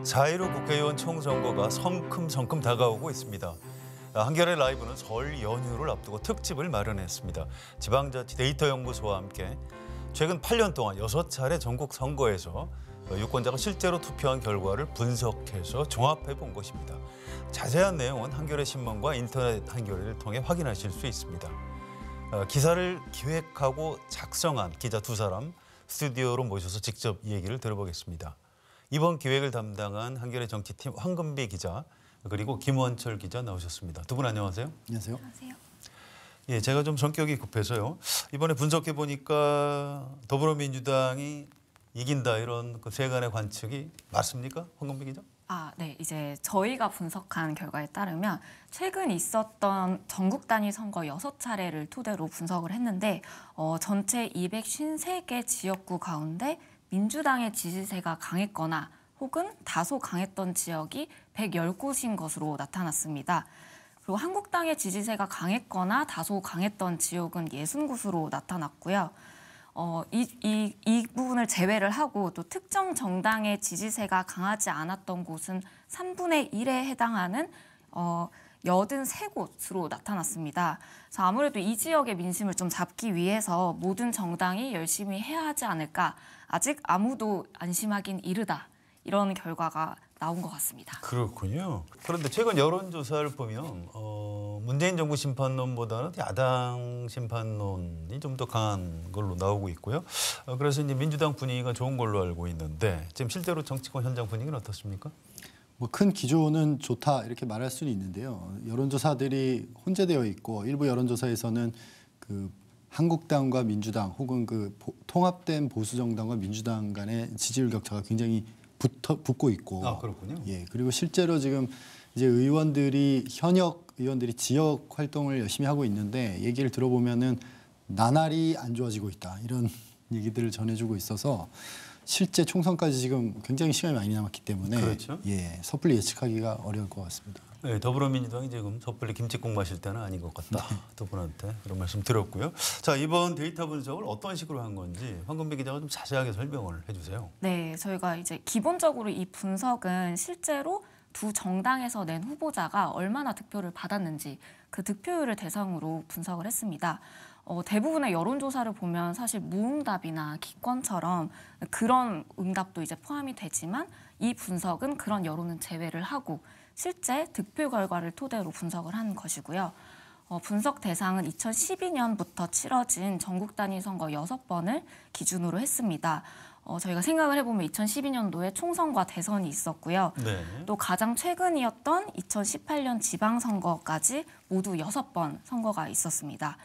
4.15 국회의원 총선거가 성큼성큼 다가오고 있습니다. 한겨레 라이브는 설 연휴를 앞두고 특집을 마련했습니다. 지방자치 데이터연구소와 함께 최근 8년 동안 6차례 전국 선거에서 유권자가 실제로 투표한 결과를 분석해서 종합해 본 것입니다. 자세한 내용은 한겨레 신문과 인터넷 한겨레를 통해 확인하실 수 있습니다. 기사를 기획하고 작성한 기자 두 사람 스튜디오로 모셔서 직접 얘기를 들어보겠습니다. 이번 기획을 담당한 한겨레 정치팀 황금비 기자 그리고 김원철 기자 나오셨습니다. 두 분 안녕하세요. 안녕하세요. 안녕하세요. 예, 제가 좀 성격이 급해서요. 이번에 분석해 보니까 더불어민주당이 이긴다 이런 그 세간의 관측이 맞습니까, 황금비 기자? 네. 이제 저희가 분석한 결과에 따르면 최근 있었던 전국 단위 선거 6차례를 토대로 분석을 했는데 전체 253개 지역구 가운데 민주당의 지지세가 강했거나 혹은 다소 강했던 지역이 110곳인 것으로 나타났습니다. 그리고 한국당의 지지세가 강했거나 다소 강했던 지역은 60곳으로 나타났고요. 이 부분을 제외를 하고 또 특정 정당의 지지세가 강하지 않았던 곳은 3분의 1에 해당하는 83곳으로 나타났습니다. 그래서 아무래도 이 지역의 민심을 좀 잡기 위해서 모든 정당이 열심히 해야 하지 않을까. 아직 아무도 안심하긴 이르다. 이런 결과가 나온 것 같습니다. 그렇군요. 그런데 최근 여론조사를 보면 문재인 정부 심판론보다는 야당 심판론이 좀 더 강한 걸로 나오고 있고요. 그래서 이제 민주당 분위기가 좋은 걸로 알고 있는데 지금 실제로 정치권 현장 분위기는 어떻습니까? 뭐 큰 기조는 좋다 이렇게 말할 수는 있는데요. 여론조사들이 혼재되어 있고 일부 여론조사에서는 그 한국당과 민주당 혹은 그 통합된 보수정당과 민주당 간의 지지율 격차가 굉장히 붙고 있고. 그렇군요. 예, 그리고 실제로 지금 이제 현역 의원들이 지역 활동을 열심히 하고 있는데 얘기를 들어보면은 나날이 안 좋아지고 있다 이런 얘기들을 전해주고 있어서 실제 총선까지 지금 굉장히 시간이 많이 남았기 때문에 그렇죠. 예, 섣불리 예측하기가 어려울 것 같습니다. 네, 더불어민주당이 지금 섣불리 김치국 마실 때는 아닌 것 같다. 두 분한테 그런 말씀 드렸고요. 자, 이번 데이터 분석을 어떤 식으로 한 건지 황금비 기자가 좀 자세하게 설명을 해주세요. 네, 저희가 이제 기본적으로 이 분석은 실제로 두 정당에서 낸 후보자가 얼마나 득표를 받았는지 그 득표율을 대상으로 분석을 했습니다. 대부분의 여론조사를 보면 사실 무응답이나 기권처럼 그런 응답도 이제 포함이 되지만 이 분석은 그런 여론은 제외를 하고 실제 득표 결과를 토대로 분석을 한 것이고요. 분석 대상은 2012년부터 치러진 전국 단위 선거 6번을 기준으로 했습니다. 저희가 생각을 해보면 2012년도에 총선과 대선이 있었고요. 네. 또 가장 최근이었던 2018년 지방선거까지 모두 6번 선거가 있었습니다.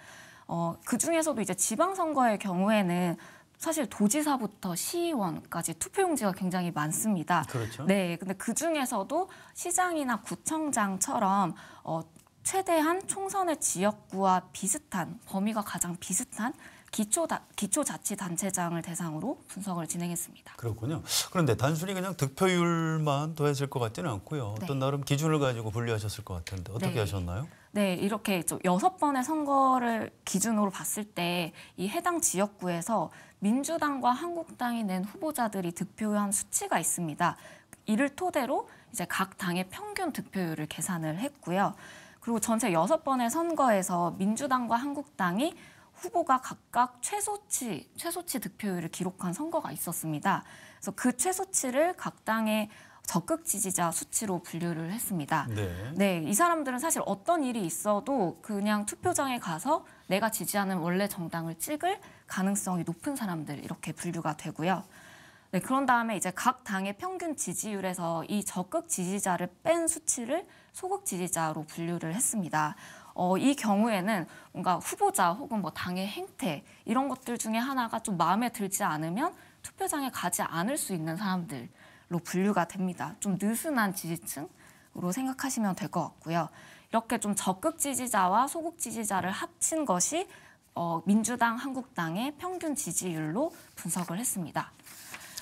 그중에서도 이제 지방선거의 경우에는 사실 도지사부터 시의원까지 투표용지가 굉장히 많습니다. 그렇죠. 네, 근데 그중에서도 시장이나 구청장처럼 최대한 총선의 지역구와 비슷한 범위가 가장 비슷한 기초자치단체장을 대상으로 분석을 진행했습니다. 그렇군요. 그런데 단순히 그냥 득표율만 더했을 것 같지는 않고요. 어떤 네. 나름 기준을 가지고 분류하셨을 것 같은데 어떻게 네. 하셨나요? 네, 이렇게 6번의 선거를 기준으로 봤을 때 이 해당 지역구에서 민주당과 한국당이 낸 후보자들이 득표한 수치가 있습니다. 이를 토대로 이제 각 당의 평균 득표율을 계산을 했고요. 그리고 전체 6번의 선거에서 민주당과 한국당이 후보가 각각 최소치 득표율을 기록한 선거가 있었습니다. 그래서 그 최소치를 각 당의 적극 지지자 수치로 분류를 했습니다. 네, 이 사람들은 사실 어떤 일이 있어도 그냥 투표장에 가서 내가 지지하는 원래 정당을 찍을 가능성이 높은 사람들 이렇게 분류가 되고요. 네, 그런 다음에 이제 각 당의 평균 지지율에서 이 적극 지지자를 뺀 수치를 소극 지지자로 분류를 했습니다. 이 경우에는 뭔가 후보자 혹은 뭐 당의 행태 이런 것들 중에 하나가 좀 마음에 들지 않으면 투표장에 가지 않을 수 있는 사람들로 분류가 됩니다. 좀 느슨한 지지층으로 생각하시면 될 것 같고요. 이렇게 좀 적극 지지자와 소극 지지자를 합친 것이 민주당, 한국당의 평균 지지율로 분석을 했습니다.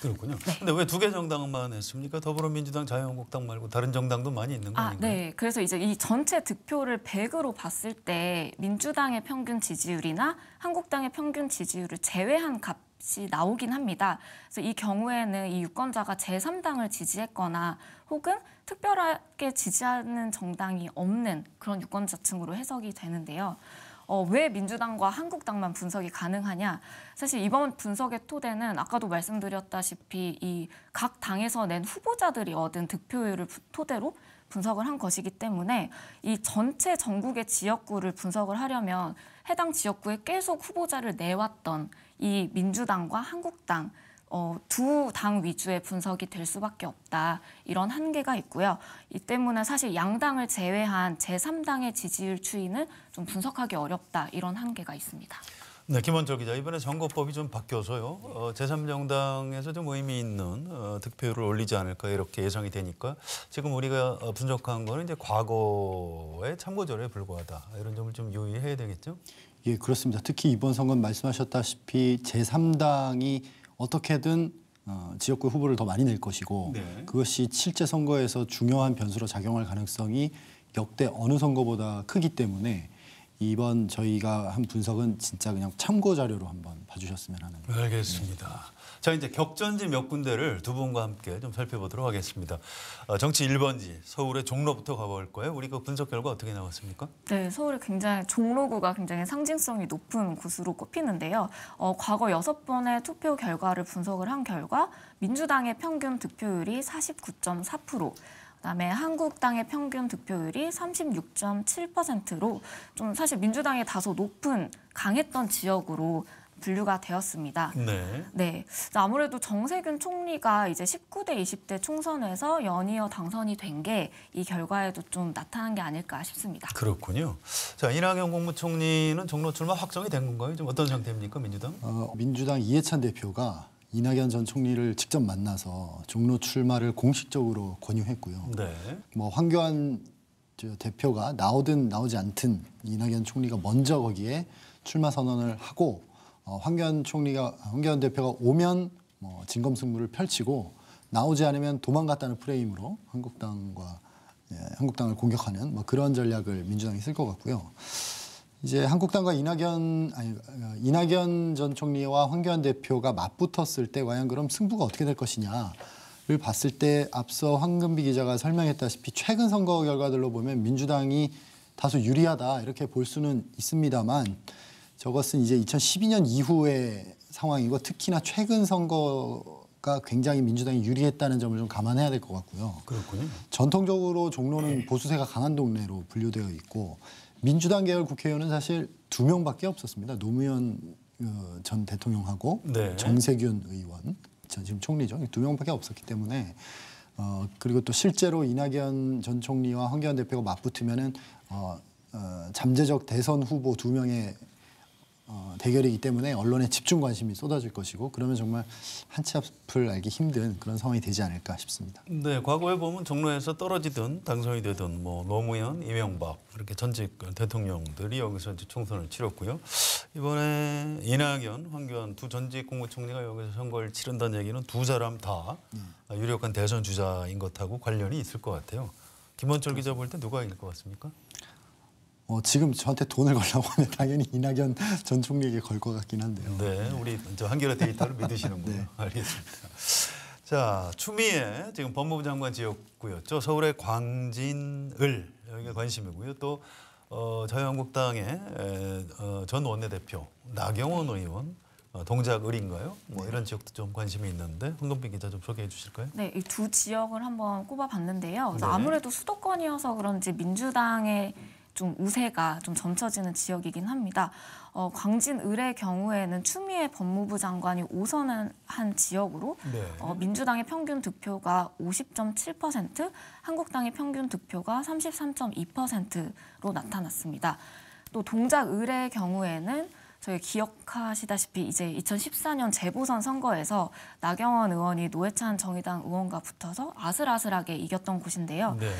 그렇군요. 네. 근데 왜 두 개 정당만 했습니까? 더불어민주당, 자유한국당 말고 다른 정당도 많이 있는 거 아닌가요? 네. 그래서 이제 이 전체 득표를 100으로 봤을 때 민주당의 평균 지지율이나 한국당의 평균 지지율을 제외한 값 가끔씩 나오긴 합니다. 그래서 이 경우에는 이 유권자가 제3당을 지지했거나 혹은 특별하게 지지하는 정당이 없는 그런 유권자층으로 해석이 되는데요. 왜 민주당과 한국당만 분석이 가능하냐? 사실 이번 분석의 토대는 아까도 말씀드렸다시피 이 각 당에서 낸 후보자들이 얻은 득표율을 토대로 분석을 한 것이기 때문에 이 전체 전국의 지역구를 분석을 하려면 해당 지역구에 계속 후보자를 내왔던 이 민주당과 한국당 두 당 위주의 분석이 될 수밖에 없다. 이런 한계가 있고요. 이 때문에 사실 양당을 제외한 제3당의 지지율 추이는 좀 분석하기 어렵다. 이런 한계가 있습니다. 네, 김원철 기자. 이번에 선거법이 좀 바뀌어서요. 제3정당에서 좀 의미 있는 득표율을 올리지 않을까 이렇게 예상이 되니까 지금 우리가 분석한 거는 이제 과거의 참고절에 불과하다. 이런 점을 좀 유의해야 되겠죠? 예, 그렇습니다. 특히 이번 선거는 말씀하셨다시피 제3당이 어떻게든 지역구 후보를 더 많이 낼 것이고 네. 그것이 실제 선거에서 중요한 변수로 작용할 가능성이 역대 어느 선거보다 크기 때문에 이번 저희가 한 분석은 진짜 그냥 참고 자료로 한번 봐주셨으면 하는. 알겠습니다. 자, 이제 격전지 몇 군데를 두 분과 함께 좀 살펴보도록 하겠습니다. 정치 1번지 서울의 종로부터 가볼 거예요. 우리 그 분석 결과 어떻게 나왔습니까? 네, 서울이 굉장히 종로구가 굉장히 상징성이 높은 곳으로 꼽히는데요. 과거 6번의 투표 결과를 분석을 한 결과 민주당의 평균 득표율이 49.4%, 그다음에 한국당의 평균 득표율이 36.7%로 좀 사실 민주당이 다소 높은 강했던 지역으로 분류가 되었습니다. 네. 네, 아무래도 정세균 총리가 이제 19대 20대 총선에서 연이어 당선이 된 게 이 결과에도 좀 나타난 게 아닐까 싶습니다. 그렇군요. 자, 이낙연 국무총리는 종로 출마 확정이 된 건가요? 좀 어떤 상태입니까, 민주당? 민주당 이해찬 대표가 이낙연 전 총리를 직접 만나서 종로 출마를 공식적으로 권유했고요. 네. 뭐 황교안 대표가 나오든 나오지 않든 이낙연 총리가 먼저 거기에 출마 선언을 하고 황교안 대표가 오면 뭐 진검승부를 펼치고 나오지 않으면 도망갔다는 프레임으로 한국당을 공격하는 뭐 그런 전략을 민주당이 쓸 것 같고요. 이제 한국당과 이낙연 전 총리와 황교안 대표가 맞붙었을 때 과연 그럼 승부가 어떻게 될 것이냐를 봤을 때 앞서 황금비 기자가 설명했다시피 최근 선거 결과들로 보면 민주당이 다소 유리하다 이렇게 볼 수는 있습니다만 저것은 이제 2012년 이후의 상황이고 특히나 최근 선거가 굉장히 민주당이 유리했다는 점을 좀 감안해야 될 것 같고요. 그렇군요. 전통적으로 종로는 보수세가 강한 동네로 분류되어 있고 민주당 계열 국회의원은 사실 2명밖에 없었습니다. 노무현 전 대통령하고 네. 정세균 의원, 지금 총리죠. 2명밖에 없었기 때문에 그리고 또 실제로 이낙연 전 총리와 황교안 대표가 맞붙으면은 잠재적 대선 후보 2명의 대결이기 때문에 언론의 집중 관심이 쏟아질 것이고 그러면 정말 한 치 앞을 알기 힘든 그런 상황이 되지 않을까 싶습니다. 네, 과거에 보면 종로에서 떨어지든 당선이 되든 뭐 노무현, 이명박 이렇게 전직 대통령들이 여기서 이제 총선을 치렀고요. 이번에 이낙연, 황교안 두 전직 국무총리가 여기서 선거를 치른다는 얘기는 두 사람 다 유력한 대선 주자인 것하고 관련이 있을 것 같아요. 김원철 기자 볼 때 누가 이길 것 같습니까? 지금 저한테 돈을 걸라고 하면 당연히 이낙연 전 총리에게 걸 것 같긴 한데요. 네, 우리 저 한겨레 데이터를 믿으시는군요. 네. 알겠습니다. 자, 추미애 지금 법무부 장관 지역구였죠. 서울의 광진을 여기가 관심이고요. 또 자유한국당의 전 원내대표 나경원 의원 동작을인가요? 뭐 이런 지역도 좀 관심이 있는데 황금비 기자 좀 소개해 주실까요? 네, 이 두 지역을 한번 꼽아봤는데요. 네. 아무래도 수도권이어서 그런지 민주당의 좀 우세가 좀 점쳐지는 지역이긴 합니다. 광진을의 경우에는 추미애 법무부 장관이 5선을 한 지역으로 네. 민주당의 평균 득표가 50.7%, 한국당의 평균 득표가 33.2%로 나타났습니다. 또 동작을의 경우에는 저희 기억하시다시피 이제 2014년 재보선 선거에서 나경원 의원이 노회찬 정의당 의원과 붙어서 아슬아슬하게 이겼던 곳인데요. 네.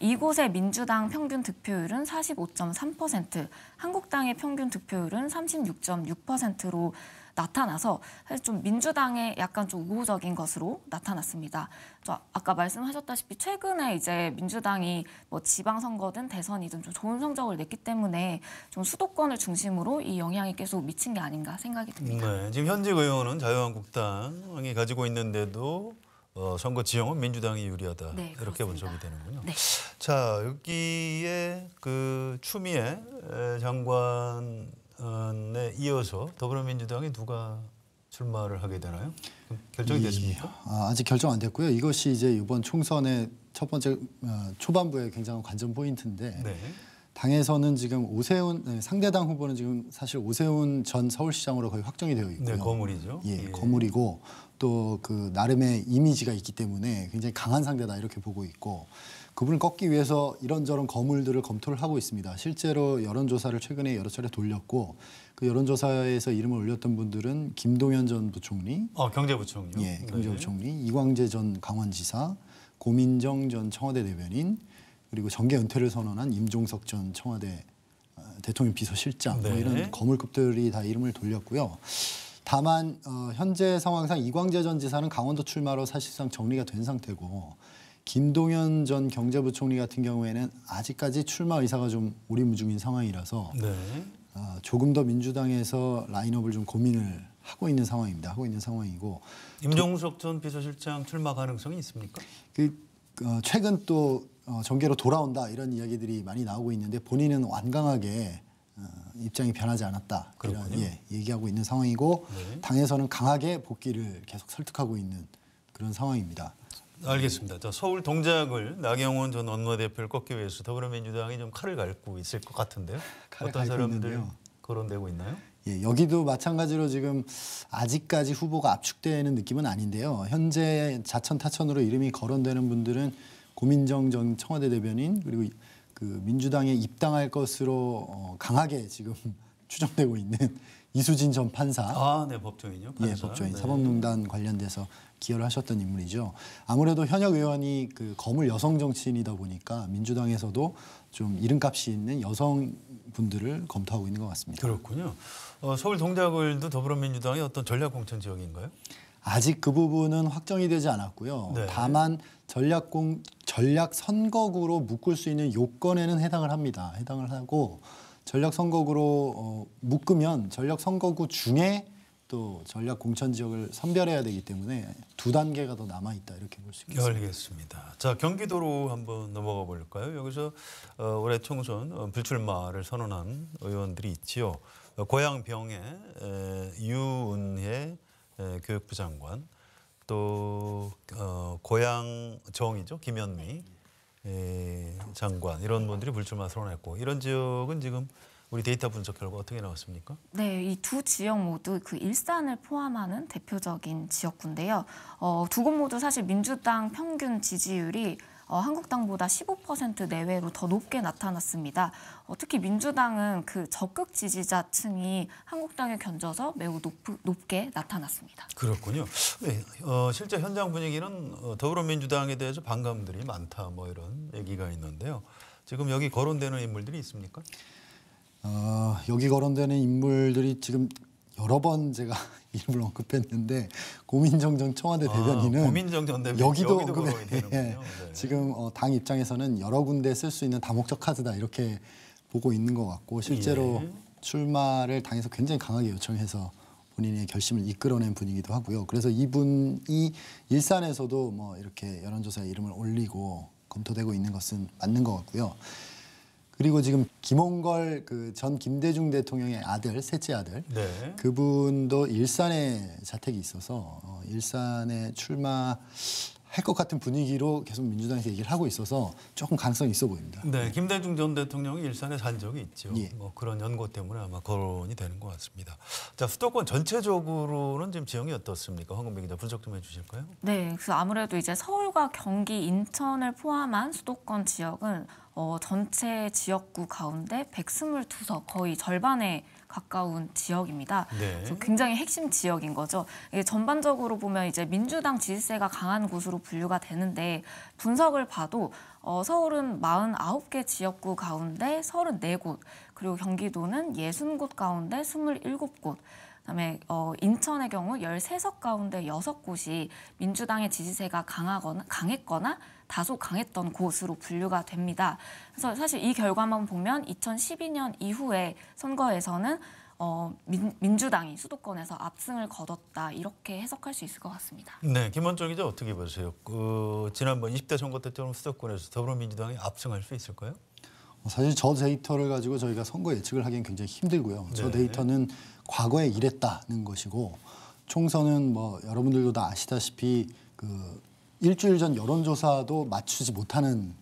이곳의 민주당 평균 득표율은 45.3%, 한국당의 평균 득표율은 36.6%로 나타나서 사실 좀 민주당에 약간 좀 우호적인 것으로 나타났습니다. 아까 말씀하셨다시피 최근에 이제 민주당이 뭐 지방선거든 대선이든 좀 좋은 성적을 냈기 때문에 좀 수도권을 중심으로 이 영향이 계속 미친 게 아닌가 생각이 듭니다. 네, 지금 현직 의원은 자유한국당이 가지고 있는데도 선거 지형은 민주당이 유리하다. 네, 이렇게 그렇습니다. 분석이 되는군요. 네. 자, 여기에 그 추미애 장관에 이어서 더불어민주당이 누가 출마를 하게 되나요? 결정이 됐습니까? 아직 결정 안 됐고요. 이것이 이제 이번 총선의 첫 번째 초반부에 굉장한 관전 포인트인데 네. 당에서는 지금 상대당 후보는 지금 사실 오세훈 전 서울시장으로 거의 확정이 되어 있고요. 네, 거물이죠. 예, 거물이고 또 그 나름의 이미지가 있기 때문에 굉장히 강한 상대다 이렇게 보고 있고 그분을 꺾기 위해서 이런저런 거물들을 검토를 하고 있습니다. 실제로 여론조사를 최근에 여러 차례 돌렸고 그 여론조사에서 이름을 올렸던 분들은 김동연 전 부총리, 경제부총리요. 예, 경제부총리, 이광재 전 강원지사, 고민정 전 청와대 대변인, 그리고 정계 은퇴를 선언한 임종석 전 청와대 대통령 비서실장 네. 뭐 이런 거물급들이 다 이름을 돌렸고요. 다만 현재 상황상 이광재 전 지사는 강원도 출마로 사실상 정리가 된 상태고 김동연 전 경제부총리 같은 경우에는 아직까지 출마 의사가 좀 오리무중인 상황이라서 네. 조금 더 민주당에서 라인업을 좀 고민을 하고 있는 상황입니다. 하고 있는 상황이고 임종석 전 비서실장 출마 가능성이 있습니까? 최근 또 정계로 돌아온다 이런 이야기들이 많이 나오고 있는데 본인은 완강하게 입장이 변하지 않았다. 이런, 얘기하고 있는 상황이고 네. 당에서는 강하게 복귀를 계속 설득하고 있는 그런 상황입니다. 알겠습니다. 자, 서울 동작을 나경원 전 원내대표를 꺾기 위해서 더불어민주당이 좀 칼을 갈고 있을 것 같은데요. 칼을 어떤 갈고 사람들 있는데요. 거론되고 있나요? 예, 여기도 마찬가지로 지금 아직까지 후보가 압축되는 느낌은 아닌데요. 현재 자천타천으로 이름이 거론되는 분들은 고민정 전 청와대 대변인 그리고 그 민주당에 입당할 것으로 강하게 지금 추정되고 있는 이수진 전 판사. 네, 법조인요. 판사. 예, 법조인 네. 사법농단 관련돼서 기여를 하셨던 인물이죠. 아무래도 현역 의원이 그 거물 여성 정치인이다 보니까 민주당에서도 좀 이름값이 있는 여성분들을 검토하고 있는 것 같습니다. 그렇군요. 서울 동작을도 더불어민주당의 어떤 전략 공천 지역인가요? 아직 그 부분은 확정이 되지 않았고요. 네. 다만 전략 선거구로 묶을 수 있는 요건에는 해당을 합니다. 해당을 하고 전략 선거구로 묶으면 전략 선거구 중에 또 전략 공천 지역을 선별해야 되기 때문에 두 단계가 더 남아 있다 이렇게 볼 수 있겠습니다. 알겠습니다. 자, 경기도로 한번 넘어가 볼까요? 여기서 올해 총선 불출마를 선언한 의원들이 있지요. 고양병의 유은혜 교육부 장관, 또 고양정이죠 김현미 장관 이런 분들이 불출마 선언했고 이런 지역은 지금 우리 데이터 분석 결과 어떻게 나왔습니까? 네, 이 두 지역 모두 그 일산을 포함하는 대표적인 지역구인데요. 두 곳 모두 사실 민주당 평균 지지율이 한국당보다 15% 내외로 더 높게 나타났습니다. 특히 민주당은 그 적극 지지자층이 한국당에 견져서 매우 높게 나타났습니다. 그렇군요. 네, 실제 현장 분위기는 더불어민주당에 대해서 반감들이 많다 뭐 이런 얘기가 있는데요. 지금 여기 거론되는 인물들이 있습니까? 여기 거론되는 인물들이 지금 여러 번 제가 이름을 언급했는데 고민정 전 청와대 대변인은 고민정 전 대변인 여기도 거론이 되는군요. 네. 지금 당 입장에서는 여러 군데 쓸 수 있는 다목적 카드다 이렇게 보고 있는 것 같고 실제로 출마를 당에서 굉장히 강하게 요청해서 본인의 결심을 이끌어낸 분이기도 하고요. 그래서 이분이 일산에서도 뭐 이렇게 여론조사에 이름을 올리고 검토되고 있는 것은 맞는 것 같고요. 그리고 지금 김홍걸 그 전 김대중 대통령의 아들, 셋째 아들, 네. 그분도 일산에 자택이 있어서 일산에 출마할 것 같은 분위기로 계속 민주당에서 얘기를 하고 있어서 조금 가능성이 있어 보입니다. 네, 김대중 전 대통령이 일산에 산 적이 있죠. 예. 뭐 그런 연고 때문에 아마 거론이 되는 것 같습니다. 자, 수도권 전체적으로는 지금 지형이 어떻습니까? 황금배 기자 분석 좀 해주실까요? 네, 그래서 아무래도 이제 서울과 경기, 인천을 포함한 수도권 지역은 전체 지역구 가운데 122석, 거의 절반에 가까운 지역입니다. 네. 그래서 굉장히 핵심 지역인 거죠. 이게 전반적으로 보면 이제 민주당 지지세가 강한 곳으로 분류가 되는데 분석을 봐도 서울은 49개 지역구 가운데 34곳, 그리고 경기도는 60곳 가운데 27곳, 그다음에 인천의 경우 13석 가운데 6곳이 민주당의 지지세가 강했거나 다소 강했던 곳으로 분류가 됩니다. 그래서 사실 이 결과만 보면 2012년 이후의 선거에서는 민주당이 수도권에서 압승을 거뒀다 이렇게 해석할 수 있을 것 같습니다. 네, 김원정 기자 어떻게 보세요? 지난번 20대 선거 때처럼 수도권에서 더불어민주당이 압승할 수 있을까요? 사실 저 데이터를 가지고 저희가 선거 예측을 하기엔 굉장히 힘들고요. 저 네. 데이터는 과거에 이랬다는 것이고 총선은 뭐 여러분들도 다 아시다시피 그 일주일 전 여론조사도 맞추지 못하는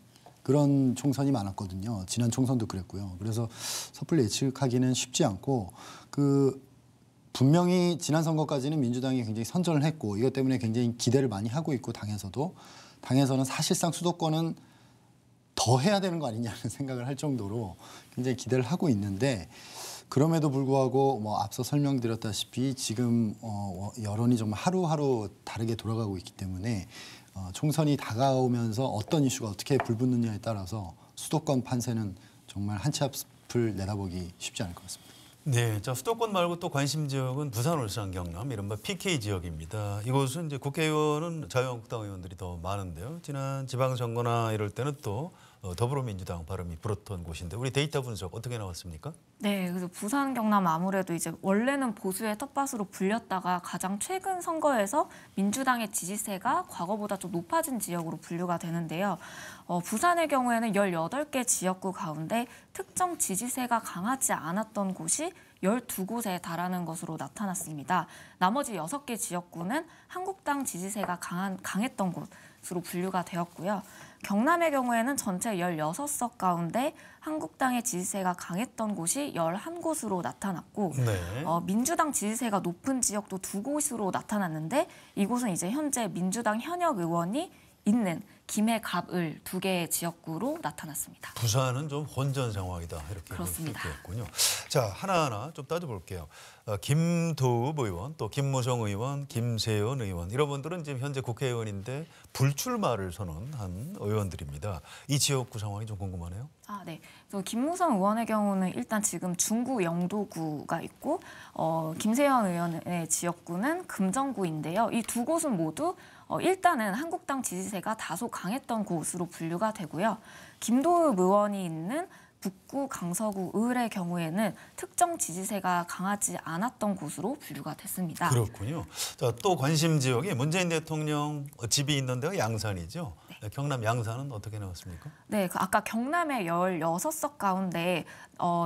그런 총선이 많았거든요. 지난 총선도 그랬고요. 그래서 섣불리 예측하기는 쉽지 않고 분명히 지난 선거까지는 민주당이 굉장히 선전을 했고 이것 때문에 굉장히 기대를 많이 하고 있고 당에서는 사실상 수도권은 더 해야 되는 거 아니냐는 생각을 할 정도로 굉장히 기대를 하고 있는데 그럼에도 불구하고 뭐 앞서 설명드렸다시피 지금 여론이 정말 하루하루 다르게 돌아가고 있기 때문에 총선이 다가오면서 어떤 이슈가 어떻게 불붙느냐에 따라서 수도권 판세는 정말 한 치 앞을 내다보기 쉽지 않을 것 같습니다. 네, 자 수도권 말고 또 관심 지역은 부산, 울산, 경남 이른바 PK 지역입니다. 이곳은 이제 국회의원은 자유한국당 의원들이 더 많은데요. 지난 지방선거나 이럴 때는 또 더불어민주당 발음이 불었던 곳인데 우리 데이터 분석 어떻게 나왔습니까? 네, 그래서 부산, 경남 아무래도 이제 원래는 보수의 텃밭으로 불렸다가 가장 최근 선거에서 민주당의 지지세가 과거보다 좀 높아진 지역으로 분류가 되는데요. 부산의 경우에는 18개 지역구 가운데 특정 지지세가 강하지 않았던 곳이 12곳에 달하는 것으로 나타났습니다. 나머지 6개 지역구는 한국당 지지세가 강했던 곳으로 분류가 되었고요. 경남의 경우에는 전체 16석 가운데 한국당의 지지세가 강했던 곳이 11곳으로 나타났고 네. 민주당 지지세가 높은 지역도 2곳으로 나타났는데 이곳은 이제 현재 민주당 현역 의원이 있는 김해, 갑을 2개의 지역구로 나타났습니다. 부산은 좀 혼전 상황이다 이렇게 볼 수 그렇습니다. 있겠군요. 자 하나하나 좀 따져볼게요. 김도읍 의원, 또 김무성 의원, 김세연 의원 이런 분들은 지금 현재 국회의원인데 불출마를 선언한 의원들입니다. 이 지역구 상황이 좀 궁금하네요. 네. 그래서 김무성 의원의 경우는 일단 지금 중구 영도구가 있고 김세연 의원의 지역구는 금정구인데요. 이 2곳은 모두 일단은 한국당 지지세가 다소 강했던 곳으로 분류가 되고요. 김도읍 의원이 있는 북구, 강서구, 을의 경우에는 특정 지지세가 강하지 않았던 곳으로 분류가 됐습니다. 그렇군요. 자, 또 관심 지역이 문재인 대통령 집이 있는 데가 양산이죠. 네. 경남 양산은 어떻게 나왔습니까? 네, 아까 경남의 16석 가운데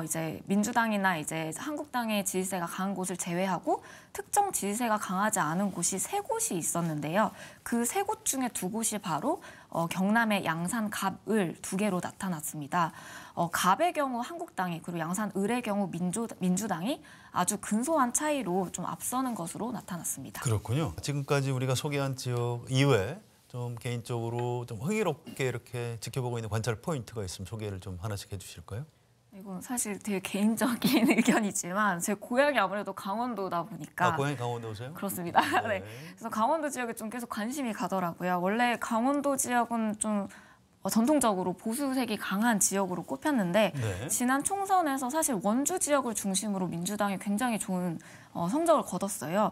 이제 민주당이나 이제 한국당의 지지세가 강한 곳을 제외하고 특정 지지세가 강하지 않은 곳이 3곳이 있었는데요. 그 3곳 중에 2곳이 바로 경남의 양산, 갑, 을 2개로 나타났습니다. 갑의 경우 한국당이 그리고 양산, 을의 경우 민주당이 아주 근소한 차이로 좀 앞서는 것으로 나타났습니다. 그렇군요. 지금까지 우리가 소개한 지역 이외에 좀 개인적으로 좀 흥미롭게 이렇게 지켜보고 있는 관찰 포인트가 있으면 소개를 좀 하나씩 해주실까요? 이건 사실 되게 개인적인 의견이지만 제 고향이 아무래도 강원도다 보니까 고향이 강원도세요? 그렇습니다. 네. 네. 그래서 강원도 지역에 좀 계속 관심이 가더라고요. 원래 강원도 지역은 좀 전통적으로 보수색이 강한 지역으로 꼽혔는데 네. 지난 총선에서 사실 원주 지역을 중심으로 민주당이 굉장히 좋은 성적을 거뒀어요.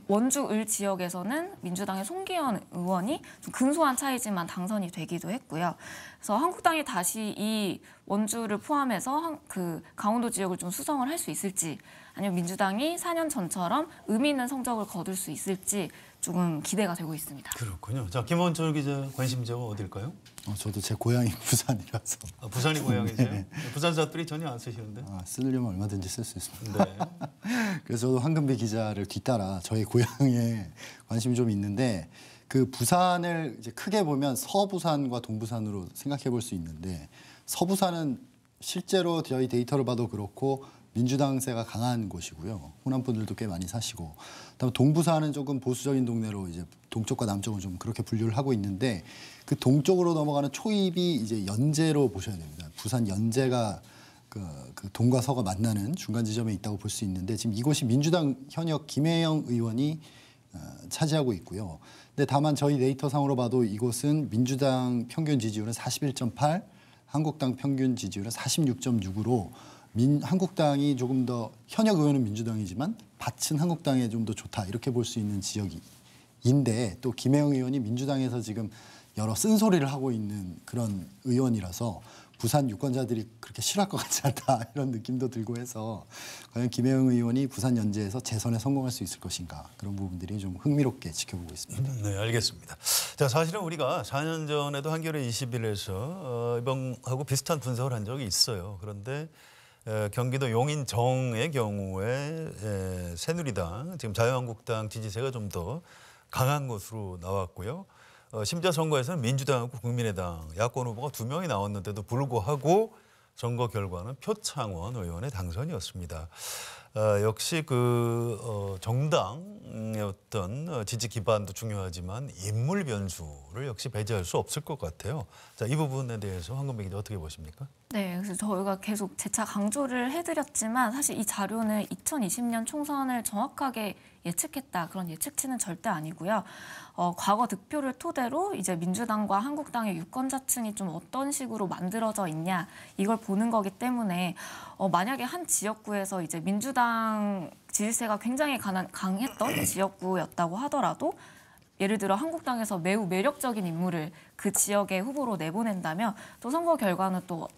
원주 을 지역에서는 민주당의 송기현 의원이 좀 근소한 차이지만 당선이 되기도 했고요. 그래서 한국당이 다시 이 원주를 포함해서 그 강원도 지역을 좀 수성을 할 수 있을지 아니면 민주당이 4년 전처럼 의미 있는 성적을 거둘 수 있을지 조금 기대가 되고 있습니다. 그렇군요. 자, 김원철 기자 관심 지역은 어딜까요? 저도 제 고향이 부산이라서 부산이 고향이세요? 부산 사투리 전혀 안 쓰시는데? 쓰려면 얼마든지 쓸 수 있습니다. 네. 그래서 저도 황금비 기자를 뒤따라 저희 고향에 관심이 좀 있는데 그 부산을 이제 크게 보면 서부산과 동부산으로 생각해 볼 수 있는데 서부산은 실제로 저희 데이터를 봐도 그렇고 민주당세가 강한 곳이고요. 호남 분들도 꽤 많이 사시고, 그다음에 동부산은 조금 보수적인 동네로 이제 동쪽과 남쪽은 좀 그렇게 분류를 하고 있는데 그 동쪽으로 넘어가는 초입이 이제 연제로 보셔야 됩니다. 부산 연제가 그 동과 서가 만나는 중간 지점에 있다고 볼 수 있는데 지금 이곳이 민주당 현역 김혜영 의원이 차지하고 있고요. 근데 다만 저희 데이터상으로 봐도 이곳은 민주당 평균 지지율은 41.8, 한국당 평균 지지율은 46.6으로 한국당이 조금 더 현역 의원은 민주당이지만 밭은 한국당에 좀 더 좋다 이렇게 볼 수 있는 지역인데 또 김혜영 의원이 민주당에서 지금 여러 쓴소리를 하고 있는 그런 의원이라서 부산 유권자들이 그렇게 싫어할 것 같지 않다 이런 느낌도 들고 해서 과연 김혜영 의원이 부산 연재에서 재선에 성공할 수 있을 것인가 그런 부분들이 좀 흥미롭게 지켜보고 있습니다. 네, 알겠습니다. 자, 사실은 우리가 4년 전에도 한겨레 21에서 이번하고 비슷한 분석을 한 적이 있어요. 그런데 경기도 용인정의 경우에 새누리당, 지금 자유한국당 지지세가 좀 더 강한 것으로 나왔고요. 심지어 선거에서는 민주당하고 국민의당 야권 후보가 2명이 나왔는데도 불구하고 선거 결과는 표창원 의원의 당선이었습니다. 역시 정당의 어떤 지지 기반도 중요하지만 인물 변수를 역시 배제할 수 없을 것 같아요. 자, 이 부분에 대해서 황금배 기자 어떻게 보십니까? 네, 그래서 저희가 계속 재차 강조를 해드렸지만 사실 이 자료는 2020년 총선을 정확하게 예측했다 그런 예측치는 절대 아니고요. 과거 득표를 토대로 이제 민주당과 한국당의 유권자층이 좀 어떤 식으로 만들어져 있냐 이걸 보는 거기 때문에 만약에 한 지역구에서 이제 민주당 지지세가 굉장히 강했던 지역구였다고 하더라도 예를 들어 한국당에서 매우 매력적인 인물을 그 지역의 후보로 내보낸다면 또 선거 결과는 또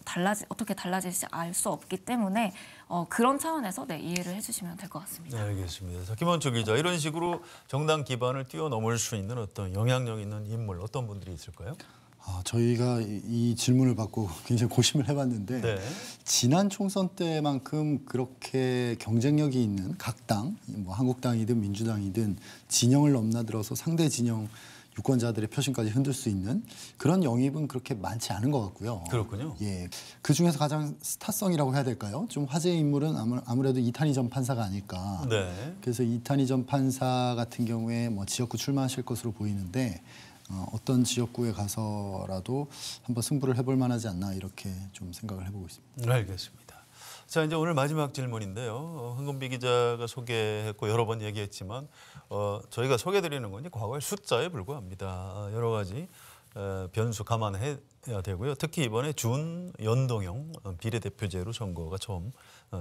어떻게 달라질지 알 수 없기 때문에 그런 차원에서 이해를 해주시면 될 것 같습니다. 네, 알겠습니다. 자, 김원철 기자, 이런 식으로 정당 기반을 뛰어넘을 수 있는 어떤 영향력 있는 인물 어떤 분들이 있을까요? 저희가 이 질문을 받고 굉장히 고심을 해봤는데 네. 지난 총선 때만큼 그렇게 경쟁력이 있는 각 당, 뭐 한국당이든 민주당이든 진영을 넘나들어서 상대 진영 유권자들의 표심까지 흔들 수 있는 그런 영입은 그렇게 많지 않은 것 같고요. 그렇군요. 예, 그 중에서 가장 스타성이라고 해야 될까요? 좀 화제의 인물은 아무래도 이탄희 전 판사가 아닐까. 네. 그래서 이탄희 전 판사 같은 경우에 뭐 지역구 출마하실 것으로 보이는데. 어떤 지역구에 가서라도 한번 승부를 해볼 만하지 않나 이렇게 좀 생각을 해보고 있습니다. 알겠습니다. 자, 이제 오늘 마지막 질문인데요. 황금비 기자가 소개했고 여러 번 얘기했지만 저희가 소개드리는 건 과거의 숫자에 불과합니다. 여러 가지 변수 감안해야 되고요. 특히 이번에 준연동형 비례대표제로 선거가 처음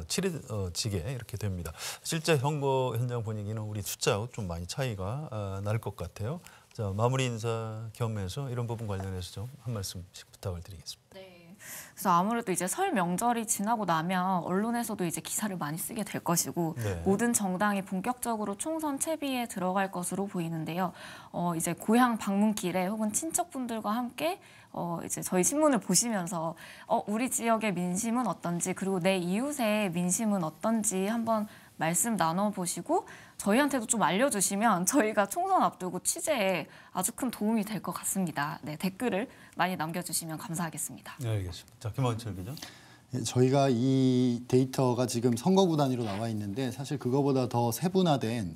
치러지게 이렇게 됩니다. 실제 선거 현장 분위기는 우리 숫자하고 좀 많이 차이가 날 것 같아요. 자, 마무리 인사 겸해서 이런 부분 관련해서 좀 한 말씀씩 부탁을 드리겠습니다. 네. 그래서 아무래도 이제 설 명절이 지나고 나면 언론에서도 이제 기사를 많이 쓰게 될 것이고 네. 모든 정당이 본격적으로 총선 채비에 들어갈 것으로 보이는데요. 이제 고향 방문길에 혹은 친척분들과 함께 이제 저희 신문을 보시면서 우리 지역의 민심은 어떤지 그리고 내 이웃의 민심은 어떤지 한번 말씀 나눠보시고 저희한테도 좀 알려주시면 저희가 총선 앞두고 취재에 아주 큰 도움이 될 것 같습니다. 네, 댓글을 많이 남겨주시면 감사하겠습니다. 네, 알겠습니다. 자, 김원철 기자. 저희가 이 데이터가 지금 선거구 단위로 나와 있는데 사실 그거보다 더 세분화된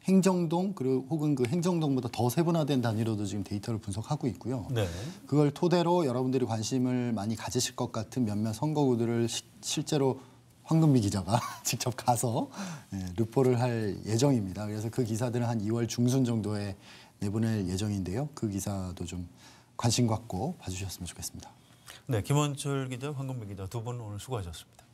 행정동 그리고 혹은 그 행정동보다 더 세분화된 단위로도 지금 데이터를 분석하고 있고요. 네. 그걸 토대로 여러분들이 관심을 많이 가지실 것 같은 몇몇 선거구들을 실제로 황금비 기자가 직접 가서 르포를 할 예정입니다. 그래서 그 기사들은 한 2월 중순 정도에 내보낼 예정인데요. 그 기사도 좀 관심 갖고 봐주셨으면 좋겠습니다. 네, 김원철 기자, 황금비 기자 두 분 오늘 수고하셨습니다.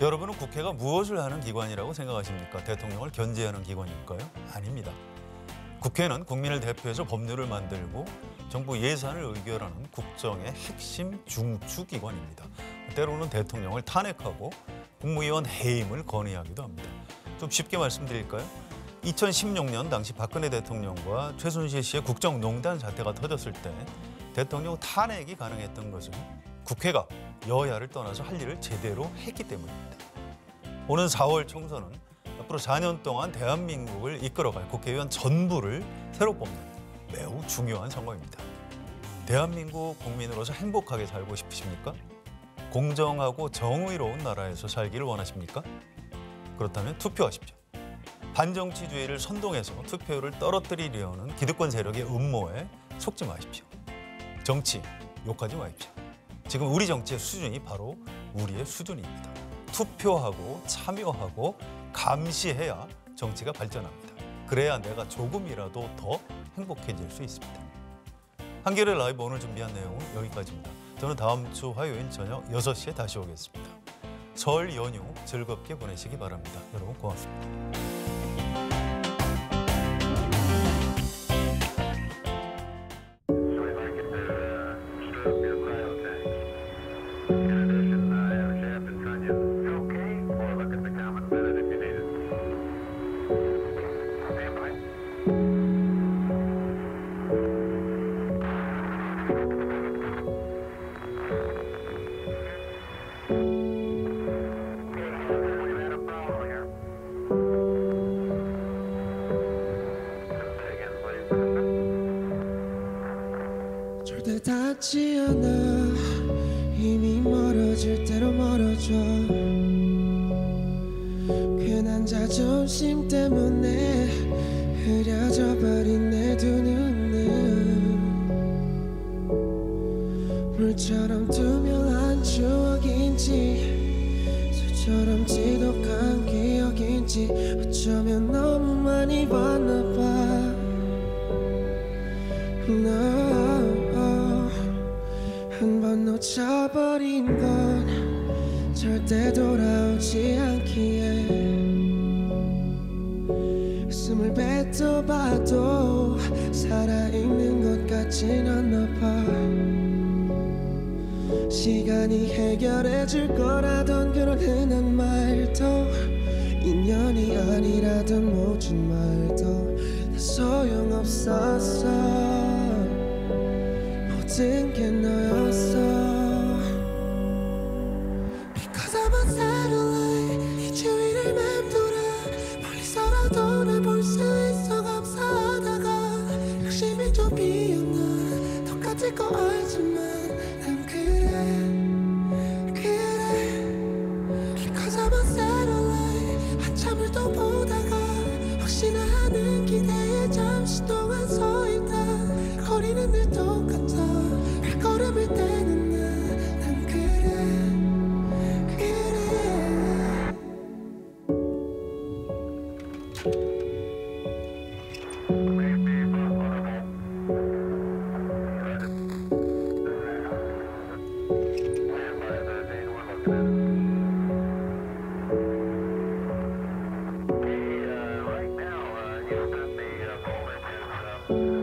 여러분은 국회가 무엇을 하는 기관이라고 생각하십니까? 대통령을 견제하는 기관일까요? 아닙니다. 국회는 국민을 대표해서 법률을 만들고 정부 예산을 의결하는 국정의 핵심 중추기관입니다. 때로는 대통령을 탄핵하고 국무위원 해임을 건의하기도 합니다. 좀 쉽게 말씀드릴까요? 2016년 당시 박근혜 대통령과 최순실 씨의 국정농단 사태가 터졌을 때 대통령 탄핵이 가능했던 것은 국회가 여야를 떠나서 할 일을 제대로 했기 때문입니다. 오는 4월 총선은 앞으로 4년 동안 대한민국을 이끌어갈 국회의원 전부를 새로 뽑는 매우 중요한 선거입니다. 대한민국 국민으로서 행복하게 살고 싶으십니까? 공정하고 정의로운 나라에서 살기를 원하십니까? 그렇다면 투표하십시오. 반정치주의를 선동해서 투표율을 떨어뜨리려는 기득권 세력의 음모에 속지 마십시오. 정치 욕하지 마십시오. 지금 우리 정치의 수준이 바로 우리의 수준입니다. 투표하고 참여하고 감시해야 정치가 발전합니다. 그래야 내가 조금이라도 더 행복해질 수 있습니다. 한겨레 라이브 오늘 준비한 내용은 여기까지입니다. 저는 다음 주 화요일 저녁 6시에 다시 오겠습니다. 설 연휴 즐겁게 보내시기 바랍니다. 여러분 고맙습니다. 절대 닿지 않아 이미 멀어질 대로 멀어져 괜한 자존심 때문에 흐려져 버린 내 두 눈은 물처럼 투명한 추억인지 술처럼 지독한 기억인지 어쩌면 너무 많이 봤나 봐 한 번 놓쳐버린 건 절대 돌아오지 않기에 숨을 뱉어봐도 살아있는 것 같진 않나 봐 시간이 해결해줄 거라던 그런 흔한 말도 인연이 아니라던 모든 말도 다 소용없었어 모든 게 너였어 Because I'm a satellite 이 주위를 맴돌아 멀리서라도 날 볼 수 있어 감사하다가 욕심이 좀 비었나 똑같을 거 알지만 난 그래 Because I'm a satellite 한참을 또 보다가 혹시나 하는 기대에 잠시 동안 서있다 거리는 늘 똑같아 발걸음을 떼는 난 그래 Right now, you sent me a voltage